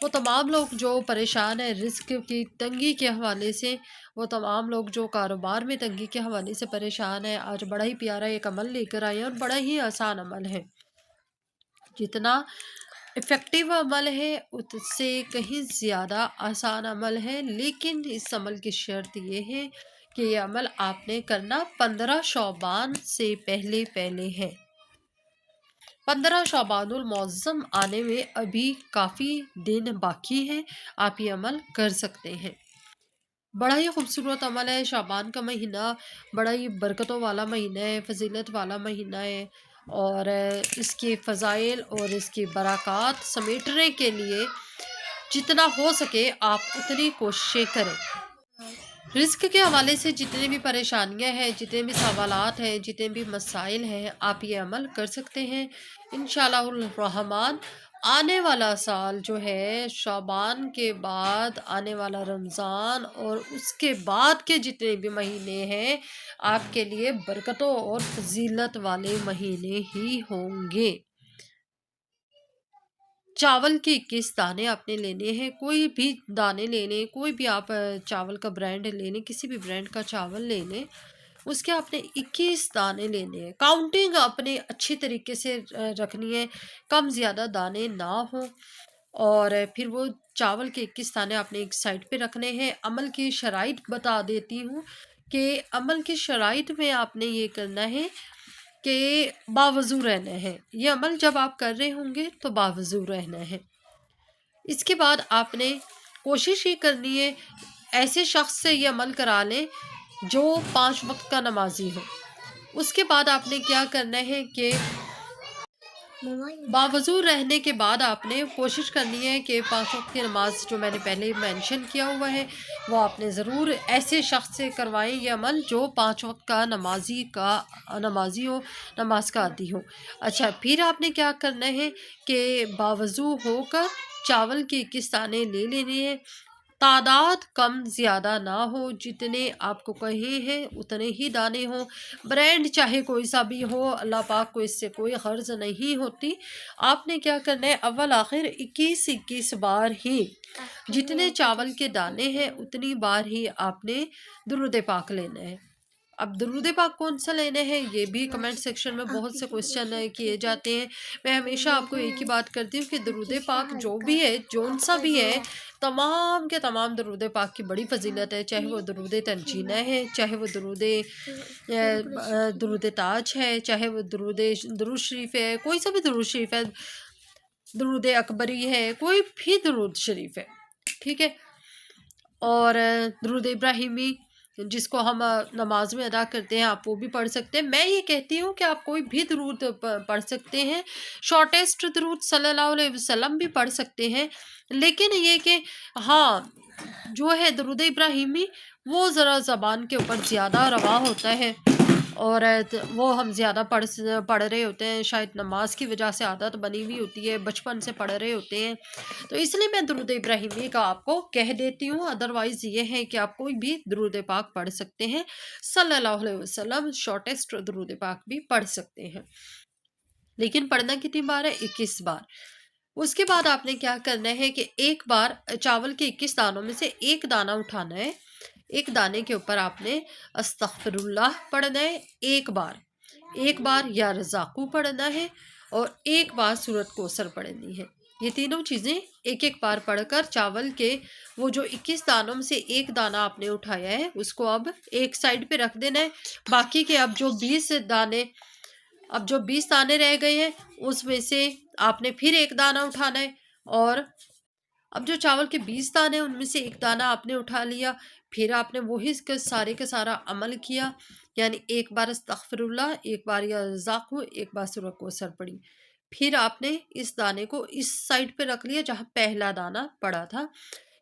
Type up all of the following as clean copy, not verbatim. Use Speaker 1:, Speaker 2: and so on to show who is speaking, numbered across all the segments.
Speaker 1: وہ تمام لوگ جو پریشان ہیں رزق کی تنگی کے حوالے سے، وہ تمام لوگ جو کاروبار میں تنگی کے حوالے سے پریشان ہیں، آج بڑا ہی پیارا ایک عمل لے کر آئے ہیں اور بڑا ہی آسان عمل ہے۔ جتنا افیکٹو عمل ہے اس سے کہیں زیادہ آسان عمل ہے، لیکن اس عمل کی شرط یہ ہے کہ یہ عمل آپ نے کرنا 15 شعبان سے پہلے پہلے ہے۔ 15 شعبان المعظم آنے میں ابھی کافی دن باقی ہیں، آپ یہ عمل کر سکتے ہیں۔ بڑا ہی خوبصورت عمل ہے۔ شعبان کا مہینہ بڑا ہی برکتوں والا مہینہ ہے، فضیلت والا مہینہ ہے، اور اس کے فضائل اور اس کی برکات سمیٹنے کے لیے جتنا ہو سکے آپ اتنی کوششیں کریں۔ رزق کے حوالے سے جتنے بھی پریشانیاں ہیں، جتنے بھی سوالات ہیں، جتنے بھی مسائل ہیں، آپ یہ عمل کر سکتے ہیں انشاءاللہ الرحمن۔ آنے والا سال جو ہے، شعبان کے بعد آنے والا رمضان اور اس کے بعد کے جتنے بھی مہینے ہیں، آپ کے لیے برکتوں اور فضیلت والے مہینے ہی ہوں گے۔ چاول کے 21 دانے آپ نے لینے ہیں، کوئی بھی دانے لے لیں، کوئی بھی آپ چاول کا برانڈ لے لیں، کسی بھی برانڈ کا چاول لے لیں، اس کے آپ نے 21 دانے لینے ہیں۔ کاؤنٹنگ اپنے اچھی طریقے سے رکھنی ہے، کم زیادہ دانے نہ ہوں، اور پھر وہ چاول کے 21 دانے آپ نے ایک سائڈ پہ رکھنے ہیں۔ عمل کی شرائط بتا دیتی ہوں کہ عمل کی شرائط میں آپ نے یہ کرنا ہے کہ باوضو رہنا ہے۔ یہ عمل جب آپ کر رہے ہوں گے تو باوضو رہنا ہے۔ اس کے بعد آپ نے کوشش یہ کرنی ہے ایسے شخص سے یہ عمل کرا لیں جو 5 وقت کا نمازی ہو۔ اس کے بعد آپ نے کیا کرنا ہے کہ باوضو رہنے کے بعد آپ نے کوشش کرنی ہے کہ 5 وقت کی نماز جو میں نے پہلے مینشن کیا ہوا ہے وہ آپ نے ضرور ایسے شخص سے کروائیں یہ عمل جو 5 وقت کا نمازی ہو، نماز کا عادی ہو۔ اچھا، پھر آپ نے کیا کرنا ہے کہ باوضو ہو کر چاول کے 21 دانے لے لینے ہیں۔ تعداد کم زیادہ نہ ہو، جتنے آپ کو کہے ہیں اتنے ہی دانے ہوں۔ برانڈ چاہے کوئی سا بھی ہو، اللہ پاک کو اس سے کوئی غرض نہیں ہوتی۔ آپ نے کیا کرنا ہے، اول آخر 21 بار ہی جتنے چاول کے دانے ہیں اتنی بار ہی آپ نے درود پاک لینا ہے۔ اب درود پاک کون سا لینا ہے یہ بھی کمنٹ سیکشن میں بہت سے کوسچن کیے جاتے ہیں۔ میں ہمیشہ آپ کو ایک ہی بات کرتی ہوں کہ درود پاک جو بھی ہے، جون سا بھی ہے، تمام کے تمام درود پاک کی بڑی فضیلت ہے، چاہے وہ درود تنجینہ ہے، چاہے وہ درود تاج ہے، چاہے وہ درود شریف ہے، کوئی سا بھی درود شریف ہے، درود اکبری ہے، کوئی بھی درود شریف ہے، ٹھیک ہے۔ اور درود ابراہیمی جس کو ہم نماز میں ادا کرتے ہیں، آپ وہ بھی پڑھ سکتے ہیں۔ میں یہ کہتی ہوں کہ آپ کوئی بھی درود پڑھ سکتے ہیں، شارٹیسٹ درود صلی اللہ علیہ وسلم بھی پڑھ سکتے ہیں، لیکن یہ کہ ہاں جو ہے درود ابراہیمی وہ ذرا زبان کے اوپر زیادہ رواں ہوتا ہے، اور وہ ہم زیادہ پڑھ رہے ہوتے ہیں، شاید نماز کی وجہ سے عادت بنی ہوئی ہوتی ہے، بچپن سے پڑھ رہے ہوتے ہیں، تو اس لیے میں درود ابراہیمی کا آپ کو کہہ دیتی ہوں۔ ادروائز یہ ہے کہ آپ کوئی بھی درود پاک پڑھ سکتے ہیں صلی اللہ علیہ وسلم، شارٹیسٹ درود پاک بھی پڑھ سکتے ہیں، لیکن پڑھنا کتنی بار ہے؟ 21 بار۔ اس کے بعد آپ نے کیا کرنا ہے کہ ایک بار چاول کے 21 دانوں میں سے ایک دانہ اٹھانا ہے، ایک دانے کے اوپر آپ نے استغفر اللہ پڑھنا ہے ایک بار یا رزاقو پڑھنا ہے، اور ایک بار سورۃ کوثر پڑھنی ہے۔ یہ تینوں چیزیں ایک ایک بار پڑھ کر چاول کے وہ جو 21 دانوں میں سے ایک دانہ آپ نے اٹھایا ہے اس کو اب ایک سائڈ پہ رکھ دینا ہے۔ باقی کے اب جو 20 دانے رہ گئے ہیں اس میں سے آپ نے پھر ایک دانہ اٹھانا ہے، اور اب جو چاول کے 20 دانے ان میں سے ایک دانہ آپ نے اٹھا لیا، پھر آپ نے وہی سارے کا سارا عمل کیا، یعنی ایک بار استغفر اللہ، ایک بار یا رزاقو، ایک بار سورۃ کوثر پڑھی، پھر آپ نے اس دانے کو اس سائڈ پہ رکھ لیا جہاں پہلا دانہ پڑا تھا،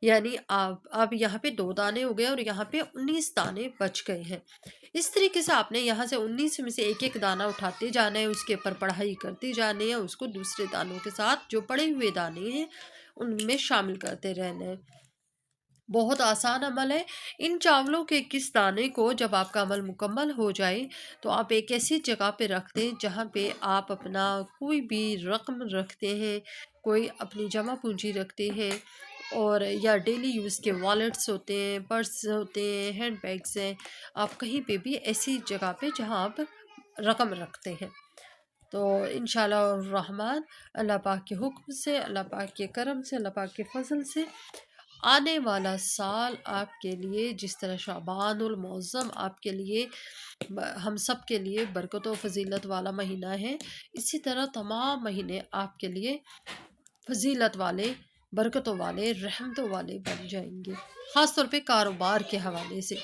Speaker 1: یعنی اب یہاں پہ 2 دانے ہو گئے اور یہاں پہ 19 دانے بچ گئے ہیں۔ اس طریقے سے آپ نے یہاں سے 19 میں سے ایک ایک دانہ اٹھاتے جانا ہے، اس کے اوپر پڑھائی کرتے جانے ہیں، اس کو دوسرے دانوں کے ساتھ جو پڑے ہوئے دانے ہیں ان میں شامل کرتے رہنا ہے۔ بہت آسان عمل ہے۔ ان چاولوں کے 21 دانے کو جب آپ کا عمل مکمل ہو جائے تو آپ ایک ایسی جگہ پہ رکھ دیں جہاں پہ آپ اپنا کوئی بھی رقم رکھتے ہیں، کوئی اپنی جمع پونجی رکھتے ہیں اور یا ڈیلی یوز کے والیٹس ہوتے ہیں، پرس ہوتے ہیں، ہینڈ بیگس ہیں، آپ کہیں پہ بھی ایسی جگہ پہ جہاں آپ رقم رکھتے ہیں، تو انشاءاللہ الرحمن اللہ پاک کے حکم سے، اللہ پاک کے کرم سے، اللہ پاک کے فضل سے آنے والا سال آپ کے لیے جس طرح شعبان المعظم آپ کے لیے ہم سب کے لیے برکت و فضیلت والا مہینہ ہے، اسی طرح تمام مہینے آپ کے لیے فضیلت والے، برکتوں والے، رحمتوں والے بن جائیں گے، خاص طور پہ کاروبار کے حوالے سے۔